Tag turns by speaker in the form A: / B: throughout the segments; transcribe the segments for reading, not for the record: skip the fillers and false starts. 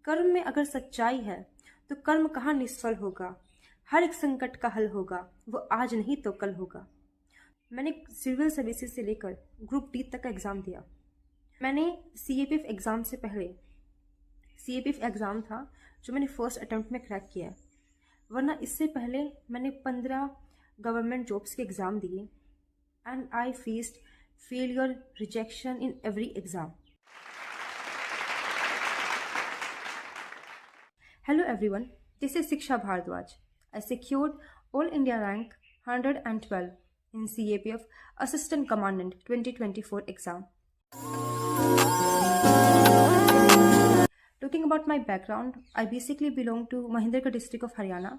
A: कर्म में अगर सच्चाई है तो कर्म कहाँ निष्फल होगा। हर एक संकट का हल होगा, वो आज नहीं तो कल होगा। मैंने सिविल सर्विसेज से लेकर ग्रुप डी तक का एग्ज़ाम दिया। मैंने सीएपीएफ एग्ज़ाम से पहले सीएपीएफ एग्ज़ाम था जो मैंने फर्स्ट अटेम्प्ट में क्रैक किया है, वरना इससे पहले मैंने 15 गवर्नमेंट जॉब्स के एग्ज़ाम दिए and I faced failure rejection in every exam. Hello everyone, this is Siksha Bhardwaj. I secured All India rank 112 in CAPF Assistant Commandant 2024 exam. Talking about my background, I basically belong to Mahendragarh district of Haryana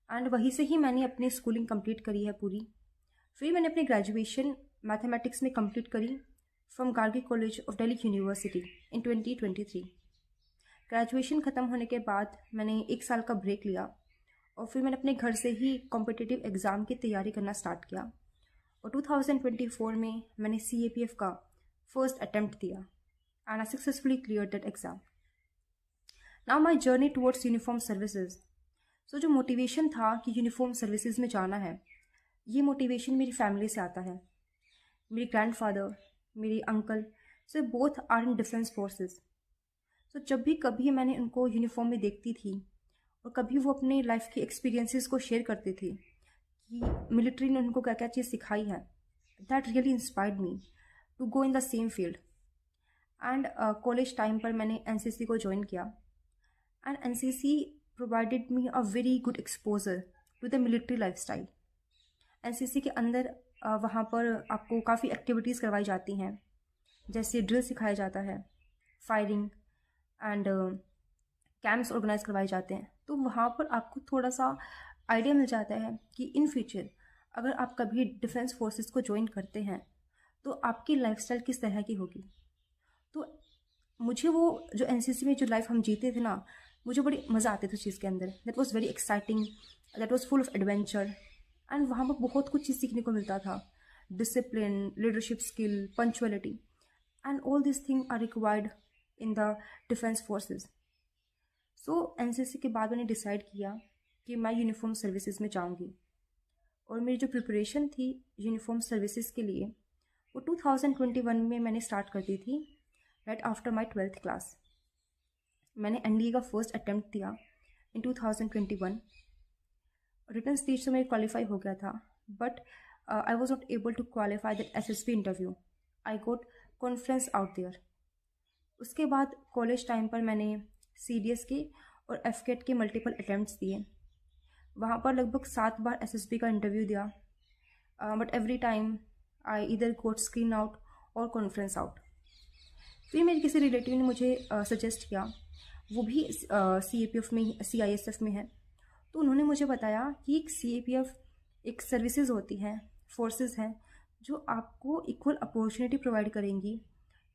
A: and वहीं से ही मैंने अपनी schooling complete करी है पूरी। फिर मैंने अपनी ग्रेजुएशन मैथमेटिक्स में कंप्लीट करी from Gargi college of Delhi university in 2023। Graduation ख़त्म होने के बाद मैंने 1 साल का ब्रेक लिया और फिर मैंने अपने घर से ही कॉम्पिटिटिव एग्ज़ाम की तैयारी करना स्टार्ट किया और 2024 में मैंने CAPF का फर्स्ट अटेम्प्ट दिया and I successfully clear that exam. Now my journey towards uniform services. So जो मोटिवेशन था कि यूनिफॉर्म सर्विसेज में जाना है, ये मोटिवेशन मेरी फैमिली से आता है। मेरे ग्रैंडफादर, मेरे uncle, so both are in defence forces. तो जब भी कभी मैंने उनको यूनिफॉर्म में देखती थी और कभी वो अपने लाइफ के एक्सपीरियंसेस को शेयर करते थे कि मिलिट्री ने उनको क्या क्या चीज़ सिखाई है, that really inspired me to go in the same field. And college time पर मैंने NCC को ज्वाइन किया and NCC provided me a very good exposure to the military life style. NCC के अंदर वहाँ पर आपको काफ़ी एक्टिविटीज़ करवाई जाती हैं, जैसे ड्रिल सिखाया जाता है, फायरिंग एंड कैंप्स ऑर्गेनाइज करवाए जाते हैं। तो वहाँ पर आपको थोड़ा सा आइडिया मिल जाता है कि इन फ्यूचर अगर आप कभी डिफेंस फोर्सेस को ज्वाइन करते हैं तो आपकी लाइफस्टाइल किस तरह की होगी। तो मुझे वो जो NCC में जो लाइफ हम जीते थे ना, मुझे बड़ी मज़ा आती थी उस चीज़ के अंदर। That was very exciting, that was full of adventure and वहाँ पर बहुत कुछ चीज़ सीखने को मिलता था। Discipline, leadership skill, punctuality and all this thing are required in the defence forces. So NCC के बाद मैंने डिसाइड किया कि मैं यूनिफॉर्म सर्विसेज में जाऊंगी और मेरी जो प्रिपरेशन थी यूनिफॉर्म सर्विसेज के लिए वो 2021 में मैंने स्टार्ट कर दी थी, right after my 12th class. मैंने NDA का फर्स्ट अटेम्प्ट दिया इन 2021। रिटन स्टेज तो मेरे क्वालिफाई हो गया था, but I was not able to qualify that SSB interview. I got conference out there. उसके बाद कॉलेज टाइम पर मैंने CDS के और FCAT के मल्टीपल अटैम्प्ट्स दिए। वहाँ पर लगभग 7 बार SSB का इंटरव्यू दिया, बट एवरी टाइम आई इधर गोट स्क्रीन आउट और कॉन्फ्रेंस आउट। फिर मेरे किसी रिलेटिव ने मुझे सजेस्ट किया, वो भी CAPF में CISF में है, तो उन्होंने मुझे बताया कि एक CAPF एक सर्विसेज होती हैं, फोर्सेस हैं जो आपको इक्वल अपॉर्चुनिटी प्रोवाइड करेंगी,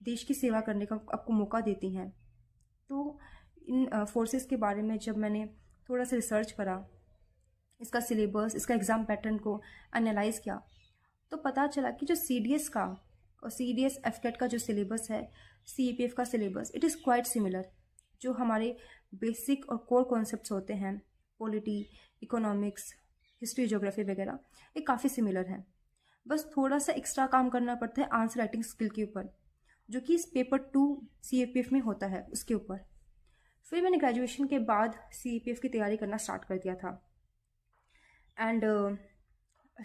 A: देश की सेवा करने का आपको मौका देती हैं। तो इन फोर्सेस के बारे में जब मैंने थोड़ा सा रिसर्च करा, इसका सिलेबस, इसका एग्ज़ाम पैटर्न को एनालाइज किया, तो पता चला कि जो CDS का और CDS FCAT का जो सिलेबस है, CAPF का syllabus, it is quite similar. जो हमारे बेसिक और कोर कॉन्सेप्ट्स होते हैं, पॉलिटी, इकोनॉमिक्स, हिस्ट्री, ज्योग्राफी वगैरह, ये काफ़ी सिमिलर हैं। बस थोड़ा सा एक्स्ट्रा काम करना पड़ता है आंसर राइटिंग स्किल के ऊपर, जो कि इस पेपर 2 CAPF में होता है, उसके ऊपर। फिर मैंने ग्रेजुएशन के बाद CAPF की तैयारी करना स्टार्ट कर दिया था। एंड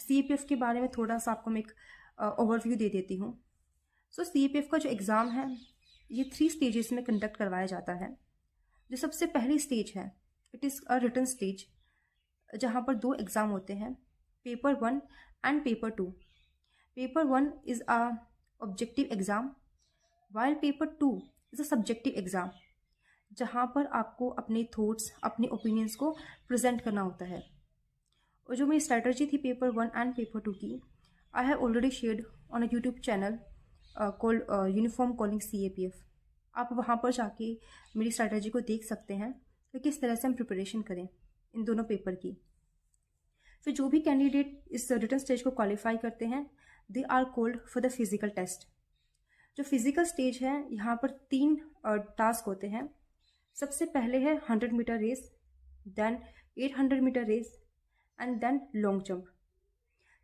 A: CAPF के बारे में थोड़ा सा आपको मैं एक ओवरव्यू दे देती हूँ। सो CAPF का जो एग्ज़ाम है ये 3 स्टेजेस में कंडक्ट करवाया जाता है। जो सबसे पहली स्टेज है, it is a written stage, जहाँ पर 2 एग्ज़ाम होते हैं, paper 1 and paper 2। Paper 1 is a objective exam while paper 2 is a subjective exam, जहाँ पर आपको अपने थॉट्स, अपने ओपिनियंस को प्रेजेंट करना होता है। और जो मेरी स्ट्रैटेजी थी पेपर 1 एंड पेपर 2 की, I have already shared on a YouTube channel called uniform calling CAPF। आप वहाँ पर जाके मेरी स्ट्रैटेजी को देख सकते हैं कि किस तरह से हम प्रिपरेशन करें इन दोनों पेपर की। फिर जो भी कैंडिडेट इस रिटन स्टेज को क्वालिफाई करते हैं, they are called for the physical test. जो फिजिकल स्टेज है, यहाँ पर 3 टास्क होते हैं। सबसे पहले है 100 metre race, then 800 metre race and then long jump.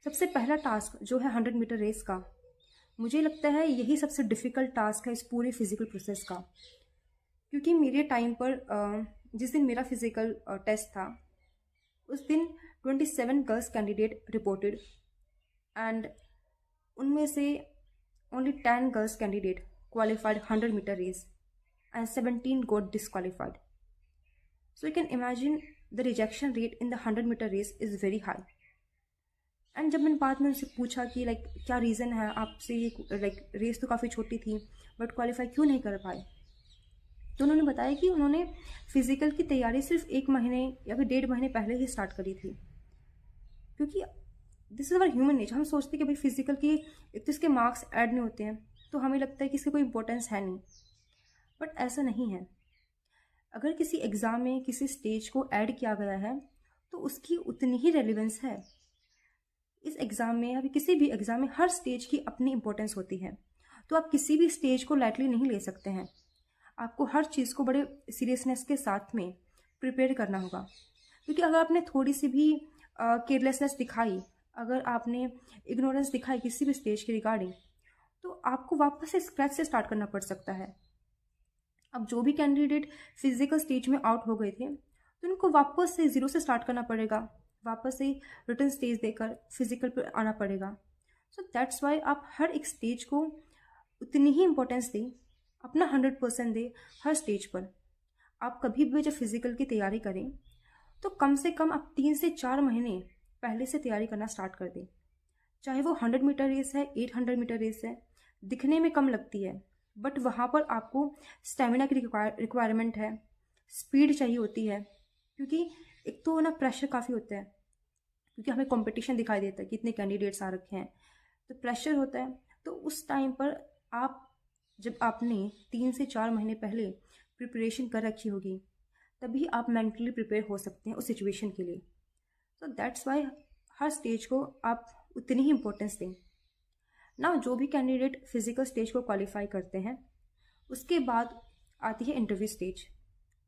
A: सबसे पहला टास्क जो है 100 मीटर रेस का, मुझे लगता है यही सबसे डिफ़िकल्ट टास्क है इस पूरे फिज़िकल प्रोसेस का। क्योंकि मेरे टाइम पर जिस दिन मेरा फिज़िकल टेस्ट था, उस दिन 27 गर्ल्स कैंडिडेट रिपोर्टेड एंड उनमें से only 10 girls candidate qualified 100 metre race and 17 got disqualified. So you can imagine the rejection rate in the 100 meter race is very high. And जब मैंने बाद में उनसे पूछा कि लाइक क्या रीज़न है आपसे, ये लाइक रेस तो काफ़ी छोटी थी बट क्वालिफाई क्यों नहीं कर पाए, तो उन्होंने बताया कि उन्होंने फ़िज़िकल की तैयारी सिर्फ 1 महीने या फिर 1.5 महीने पहले ही स्टार्ट करी थी। क्योंकि this is our human nature, हम सोचते हैं कि भाई फिज़िकल की एक तो इसके मार्क्स ऐड नहीं होते हैं तो हमें लगता है कि इसकी कोई इंपॉर्टेंस है नहीं, बट ऐसा नहीं है। अगर किसी एग्ज़ाम में किसी स्टेज को ऐड किया गया है तो उसकी उतनी ही रेलिवेंस है। इस एग्ज़ाम में या फिर किसी भी एग्ज़ाम में हर स्टेज की अपनी इंपॉर्टेंस होती है, तो आप किसी भी स्टेज को लाइटली नहीं ले सकते हैं। आपको हर चीज़ को बड़े सीरियसनेस के साथ में प्रिपेयर करना होगा। क्योंकि अगर आपने थोड़ी सी भी केयरलेसनेस दिखाई, अगर आपने इग्नोरेंस दिखाई किसी भी स्टेज के रिगार्डिंग, तो आपको वापस से स्क्रैच से स्टार्ट करना पड़ सकता है। अब जो भी कैंडिडेट फिजिकल स्टेज में आउट हो गए थे तो उनको वापस से ज़ीरो से स्टार्ट करना पड़ेगा, वापस से रिटर्न स्टेज देकर फिजिकल पर आना पड़ेगा। सो दैट्स वाई आप हर एक स्टेज को उतनी ही इम्पोर्टेंस दें, अपना 100% दें हर स्टेज पर। आप कभी भी जब फिजिकल की तैयारी करें तो कम से कम आप 3 से 4 महीने पहले से तैयारी करना स्टार्ट कर दें। चाहे वो 100 मीटर रेस है, 800 मीटर रेस है, दिखने में कम लगती है बट वहाँ पर आपको स्टेमिना की रिक्वायरमेंट है, स्पीड चाहिए होती है। क्योंकि एक तो ना प्रेशर काफ़ी होता है, क्योंकि हमें कंपटीशन दिखाई देता है कि इतने कैंडिडेट्स आ रखे हैं, तो प्रेशर होता है। तो उस टाइम पर आप जब आपने 3 से 4 महीने पहले प्रिपरेशन कर रखी होगी तभी आप मेंटली प्रिपेयर हो सकते हैं उस सिचुएशन के लिए। तो दैट्स वाई हर स्टेज को आप उतनी ही इम्पोर्टेंस दें ना। जो भी कैंडिडेट फिजिकल स्टेज को क्वालिफाई करते हैं उसके बाद आती है इंटरव्यू स्टेज।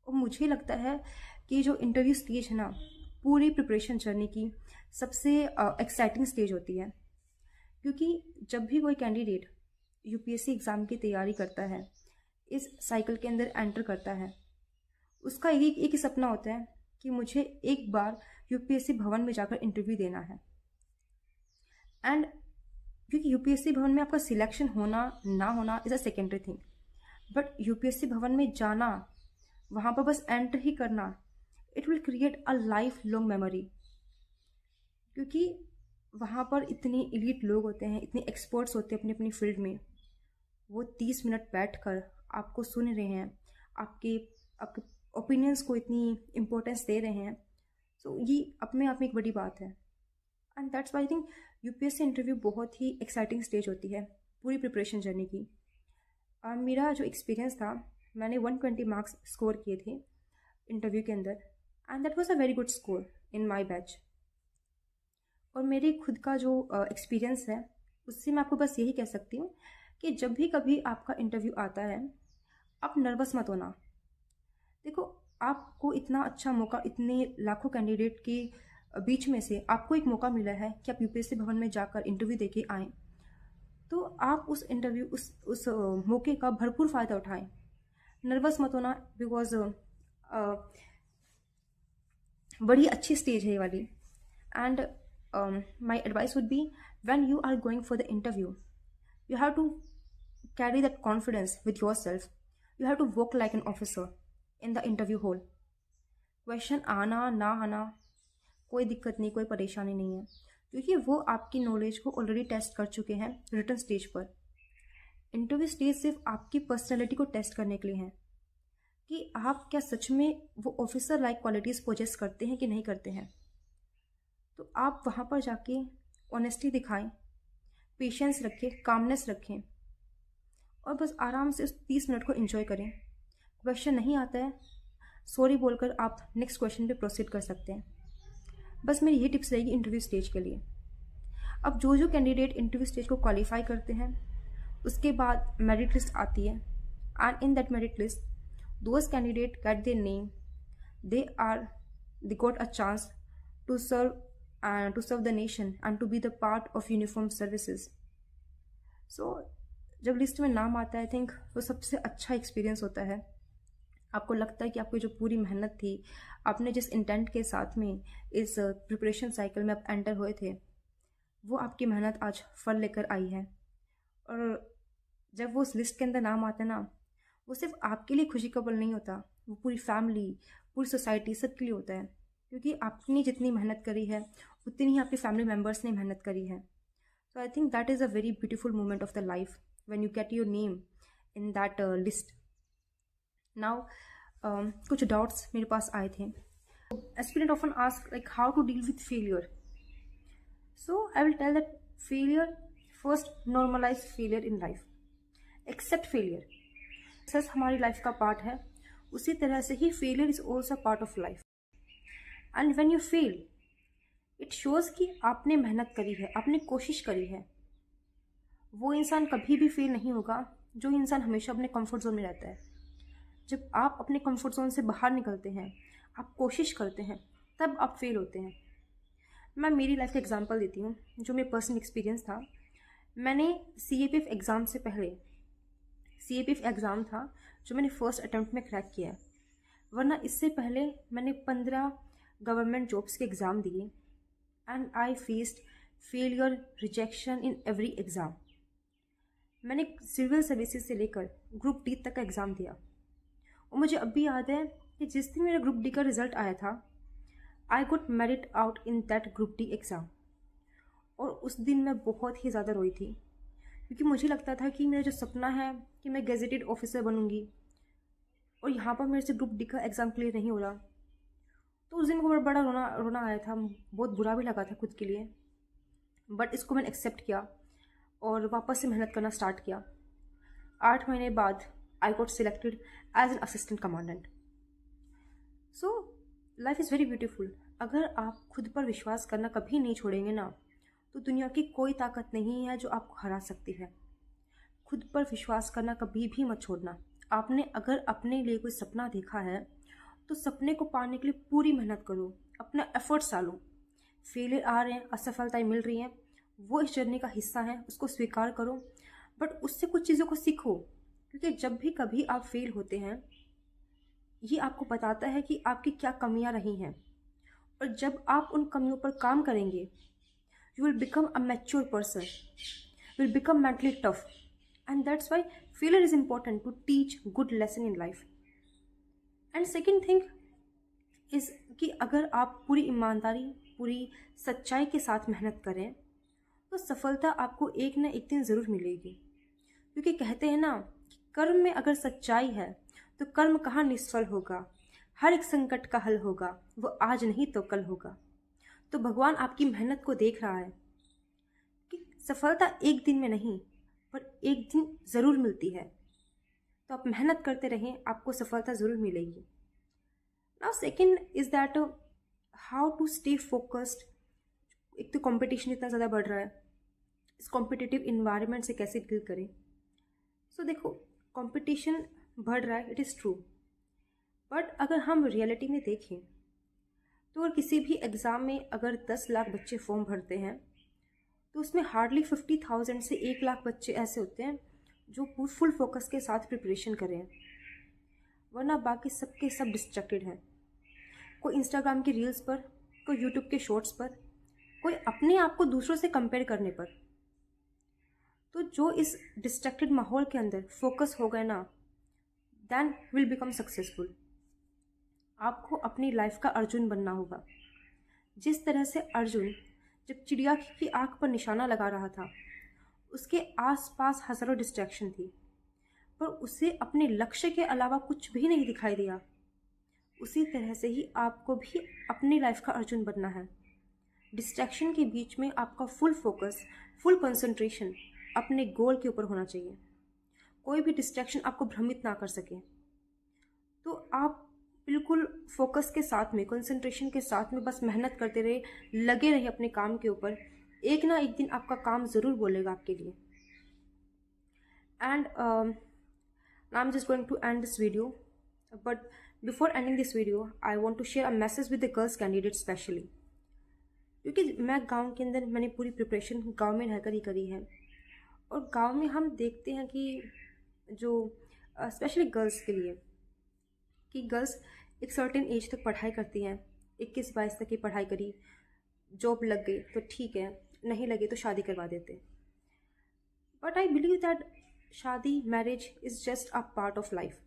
A: और मुझे लगता है कि जो इंटरव्यू स्टेज है ना, पूरी प्रिपरेशन जर्नी की सबसे एक्साइटिंग स्टेज होती है। क्योंकि जब भी कोई कैंडिडेट यूपीएससी एग्ज़ाम की तैयारी करता है, इस साइकिल के अंदर एंटर करता है, उसका एक ही सपना होता है कि मुझे एक बार यूपीएससी भवन में जाकर इंटरव्यू देना है। एंड क्योंकि यूपीएससी भवन में आपका सिलेक्शन होना ना होना is a secondary thing, but UPSC भवन में जाना, वहाँ पर बस एंटर ही करना, it will create a life long memory. क्योंकि वहाँ पर इतने एलीट लोग होते हैं, इतने एक्सपर्ट्स होते हैं अपनी अपनी फील्ड में, वो 30 मिनट बैठकर आपको सुन रहे हैं, आपके आपके ओपिनियंस को इतनी इम्पोर्टेंस दे रहे हैं। सो ये अपने आप में एक बड़ी बात है। And that's why I think UPSC interview बहुत ही एक्साइटिंग स्टेज होती है पूरी प्रिपरेशन जर्नी की। मेरा जो एक्सपीरियंस था, मैंने 120 मार्क्स स्कोर किए थे इंटरव्यू के अंदर and that was a very good score in my batch. और मेरे खुद का जो एक्सपीरियंस है उससे मैं आपको बस यही कह सकती हूँ कि जब भी कभी आपका इंटरव्यू आता है, आप नर्वस मत होना। देखो, आपको इतना अच्छा मौका, इतने लाखों कैंडिडेट के बीच में से आपको एक मौका मिला है कि आप यूपीएससी भवन में जाकर इंटरव्यू देके आएँ, तो आप उस इंटरव्यू उस मौके का भरपूर फ़ायदा उठाएं। नर्वस मत होना, बिकॉज बड़ी अच्छी स्टेज है ये वाली। And my advice would be, when you are going for the interview, you have to carry that confidence with yourself. You have to walk like an officer in the interview hall. Question आना ना आना कोई दिक्कत नहीं, कोई परेशानी नहीं है, क्योंकि वो आपकी नॉलेज को ऑलरेडी टेस्ट कर चुके हैं रिटन स्टेज पर। इंटरव्यू स्टेज सिर्फ आपकी पर्सनैलिटी को टेस्ट करने के लिए है कि आप क्या सच में वो ऑफिसर लाइक क्वालिटीज़ पोजेस करते हैं कि नहीं करते हैं। तो आप वहाँ पर जाके ऑनेस्टी दिखाएं, पेशेंस रखें, कामनेस रखें और बस आराम से उस 30 मिनट को एंजॉय करें। क्वेश्चन नहीं आता है, सॉरी बोलकर आप नेक्स्ट क्वेश्चन पे प्रोसीड कर सकते हैं। बस मेरी ये टिप्स रहेगी इंटरव्यू स्टेज के लिए। अब जो कैंडिडेट इंटरव्यू स्टेज को क्वालिफाई करते हैं, उसके बाद मेरिट लिस्ट आती है and in that merit list those candidates get their name, they are they got a chance to serve the nation and to be the part of uniform services. So जब list में नाम आता है, I think वो सबसे अच्छा experience होता है। आपको लगता है कि आपकी जो पूरी मेहनत थी, आपने जिस इंटेंट के साथ में इस प्रिपरेशन साइकिल में आप एंटर हुए थे, वो आपकी मेहनत आज फल लेकर आई है। और जब वो उस लिस्ट के अंदर नाम आता है ना, वो सिर्फ आपके लिए खुशी का पल नहीं होता, वो पूरी फैमिली, पूरी सोसाइटी, सबके लिए होता है। क्योंकि आपने जितनी मेहनत करी है उतनी ही आपके फैमिली मेम्बर्स ने मेहनत करी है। So I think that is a very beautiful moment of the life when you get your name in that list. Now कुछ डाउट्स मेरे पास आए थे। Aspirant often ask like how to deal with failure. So I will tell that failure, first normalise failure in life, accept failure. Success हमारी life का part है, उसी तरह से ही failure is also part of life. And when you fail, it shows कि आपने मेहनत करी है, आपने कोशिश करी है। वो इंसान कभी भी फेल नहीं होगा जो इंसान हमेशा अपने कंफर्ट जोन में रहता है। जब आप अपने कंफर्ट जोन से बाहर निकलते हैं, आप कोशिश करते हैं, तब आप फेल होते हैं। मैं मेरी लाइफ का एग्जांपल देती हूँ, जो मेरा पर्सनल एक्सपीरियंस था। मैंने CAPF एग्ज़ाम से पहले, CAPF एग्ज़ाम था जो मैंने फर्स्ट अटैम्प्ट में क्रैक किया है, वरना इससे पहले मैंने 15 गवर्नमेंट जॉब्स के एग्ज़ाम दिए and I faced failure, rejection in every exam. मैंने सिविल सर्विसेज से लेकर ग्रुप D तक का एग्ज़ाम दिया, और मुझे अब भी याद है कि जिस दिन मेरा ग्रुप D का रिज़ल्ट आया था, I got merit out in that group D exam. और उस दिन मैं बहुत ही ज़्यादा रोई थी, क्योंकि मुझे लगता था कि मेरा जो सपना है कि मैं गेजेटेड ऑफिसर बनूंगी, और यहाँ पर मेरे से ग्रुप D का एग्ज़ाम क्लियर नहीं हो रहा। तो उस दिन को बड़ा रोना आया था, बहुत बुरा भी लगा था खुद के लिए। बट इसको मैंने एक्सेप्ट किया और वापस से मेहनत करना स्टार्ट किया। 8 महीने बाद I got selected as an assistant commandant. So life is very beautiful. अगर आप खुद पर विश्वास करना कभी नहीं छोड़ेंगे ना, तो दुनिया की कोई ताकत नहीं है जो आपको हरा सकती है। खुद पर विश्वास करना कभी भी मत छोड़ना। आपने अगर अपने लिए कोई सपना देखा है, तो सपने को पाने के लिए पूरी मेहनत करो, अपना एफर्ट्स डालो। फेलियर आ रहे हैं, असफलताएं मिल रही हैं, वो इस जर्नी का हिस्सा है, उसको स्वीकार करो, बट उससे कुछ चीज़ों को सीखो। क्योंकि जब भी कभी आप फेल होते हैं, ये आपको बताता है कि आपकी क्या कमियां रही हैं, और जब आप उन कमियों पर काम करेंगे, you will become a mature person, will become mentally tough, and that's why failure is important to teach good lesson in life. And second thing is कि अगर आप पूरी ईमानदारी, पूरी सच्चाई के साथ मेहनत करें, तो सफलता आपको एक न एक दिन ज़रूर मिलेगी। क्योंकि कहते हैं ना कि कर्म में अगर सच्चाई है तो कर्म कहाँ निष्फल होगा, हर एक संकट का हल होगा, वो आज नहीं तो कल होगा। तो भगवान आपकी मेहनत को देख रहा है कि सफलता एक दिन में नहीं, पर एक दिन ज़रूर मिलती है। तो आप मेहनत करते रहें, आपको सफलता ज़रूर मिलेगी। Now second is that how to stay focused. एक तो कंपटीशन इतना ज़्यादा बढ़ रहा है, इस कॉम्पिटिटिव इन्वायरमेंट से कैसे डील करें। सो देखो, कंपटीशन बढ़ रहा है, इट इज़ ट्रू, बट अगर हम रियलिटी में देखें तो अगर किसी भी एग्ज़ाम में अगर 10 लाख बच्चे फॉर्म भरते हैं, तो उसमें हार्डली 50,000 से 1 लाख बच्चे ऐसे होते हैं जो फुल फोकस के साथ प्रिपरेशन करें, वरना बाकी सबके सब डिस्ट्रैक्टेड हैं। कोई इंस्टाग्राम की रील्स पर, कोई यूट्यूब के शॉर्ट्स पर, कोई अपने आप को दूसरों से कंपेयर करने पर। तो जो इस डिस्ट्रैक्टेड माहौल के अंदर फोकस हो गए ना, देन विल बिकम सक्सेसफुल। आपको अपनी लाइफ का अर्जुन बनना होगा। जिस तरह से अर्जुन जब चिड़िया की आंख पर निशाना लगा रहा था, उसके आसपास हजारों डिस्ट्रैक्शन थी, पर उसे अपने लक्ष्य के अलावा कुछ भी नहीं दिखाई दिया। उसी तरह से ही आपको भी अपनी लाइफ का अर्जुन बनना है। डिस्ट्रैक्शन के बीच में आपका फुल फोकस, फुल कंसंट्रेशन अपने गोल के ऊपर होना चाहिए। कोई भी डिस्ट्रैक्शन आपको भ्रमित ना कर सके। तो आप बिल्कुल फोकस के साथ में, कंसंट्रेशन के साथ में बस मेहनत करते रहे, लगे रहे अपने काम के ऊपर। एक ना एक दिन आपका काम ज़रूर बोलेगा आपके लिए। And I am just going to end this video. But before ending this video, I want to share a message with the girls candidates specially. क्योंकि मैं गांव के अंदर मैंने पूरी प्रिपरेशन गांव में रहकर ही करी है, और गांव में हम देखते हैं कि जो स्पेशली गर्ल्स के लिए, कि गर्ल्स एक सर्टेन एज तक पढ़ाई करती हैं, 21-22 तक की पढ़ाई करी, जॉब लग गई तो ठीक है, नहीं लगे तो शादी करवा देते. बट आई बिलीव दैट शादी, marriage is just a part of life.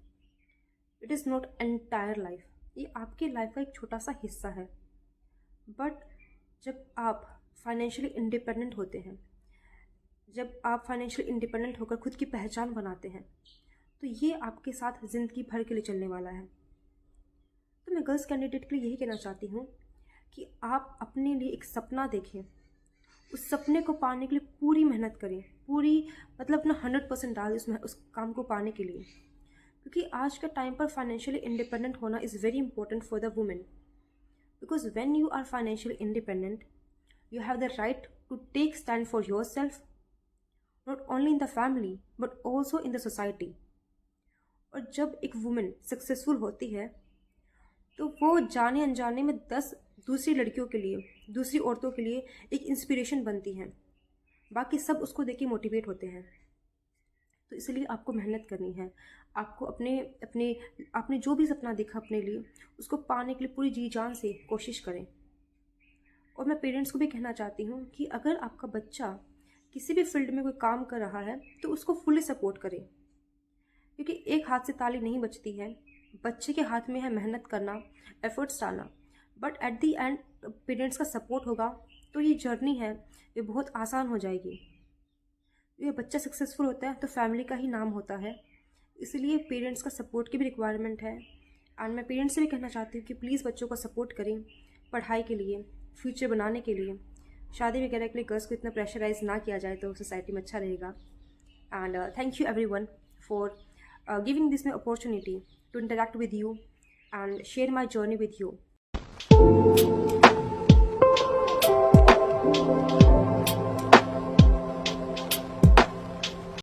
A: It is not entire life. ये आपकी लाइफ का एक छोटा सा हिस्सा है. बट जब आप फाइनेंशियली इंडिपेंडेंट होते हैं, जब आप फाइनेंशियली इंडिपेंडेंट होकर खुद की पहचान बनाते हैं, तो ये आपके साथ ज़िंदगी भर के लिए चलने वाला है. तो मैं गर्ल्स कैंडिडेट के लिए यही कहना चाहती हूँ कि आप अपने लिए एक सपना देखें, उस सपने को पाने के लिए पूरी मेहनत करें, पूरी मतलब अपना 100% डाल दें उस काम को पाने के लिए. क्योंकि आज के टाइम पर फाइनेंशियली इंडिपेंडेंट होना is very important for the women. Because when you are financially independent, you have the right to take stand for yourself, not only in the family but also in the society. और जब एक women successful होती है तो वो जाने अनजाने में 10 दूसरी लड़कियों के लिए, दूसरी औरतों के लिए एक इंस्पिरेशन बनती हैं. बाकी सब उसको देख के मोटिवेट होते हैं. तो इसलिए आपको मेहनत करनी है. आपको आपने जो भी सपना देखा अपने लिए, उसको पाने के लिए पूरी जी जान से कोशिश करें. और मैं पेरेंट्स को भी कहना चाहती हूँ कि अगर आपका बच्चा किसी भी फील्ड में कोई काम कर रहा है तो उसको फुली सपोर्ट करें. क्योंकि एक हाथ से ताली नहीं बजती है. बच्चे के हाथ में है मेहनत करना, एफर्ट्स डालना. But at the and parents का सपोर्ट होगा तो ये जर्नी है, ये बहुत आसान हो जाएगी. ये बच्चा सक्सेसफुल होता है तो फैमिली का ही नाम होता है. इसलिए पेरेंट्स का सपोर्ट की भी रिक्वायरमेंट है. एंड मैं पेरेंट्स से भी कहना चाहती हूँ कि प्लीज़ बच्चों को सपोर्ट करें पढ़ाई के लिए, फ्यूचर बनाने के लिए. शादी वगैरह के लिए गर्ल्स को इतना प्रेशराइज ना किया जाए तो सोसाइटी में अच्छा रहेगा. And thank you everyone for giving this me opportunity to interact with you and share my journey with you.